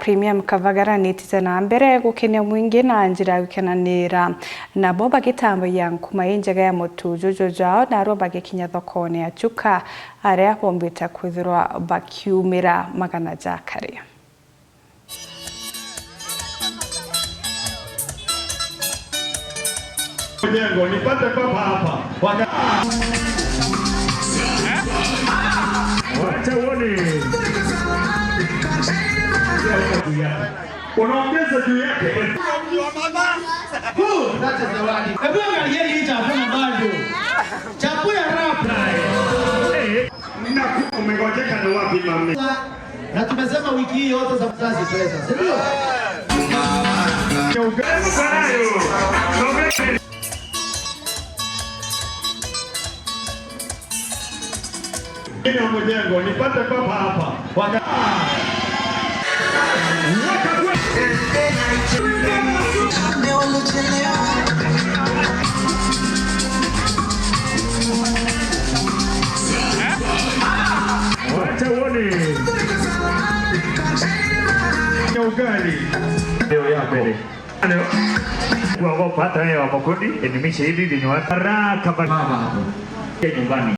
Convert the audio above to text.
Premium Kavagara nitize na mbere gukenia mwingi na njira gukenanira nabo bagitambuya nkuma y'injega ya motu jojo jao naro bagikinya thokone ya chuka aria bombita kwithirwa bakiumira magana jakare. Jengo nipate papa hapa. Wacha uone. Unaongeza juu yake. That's zawadi. Hebu angalia hii chakula bado. Chakula rap. Na umengojeka ni wapi mami? Na tumesema wiki hii yote za mzazi pesa. Si ndio? Ina mjengo nipate papa hapa. Wacha uone. Ugali. Leo ya mbele. Kwa wapata ya makundi, elimisha hivi vinywa. Baraka baba. Nyumbani.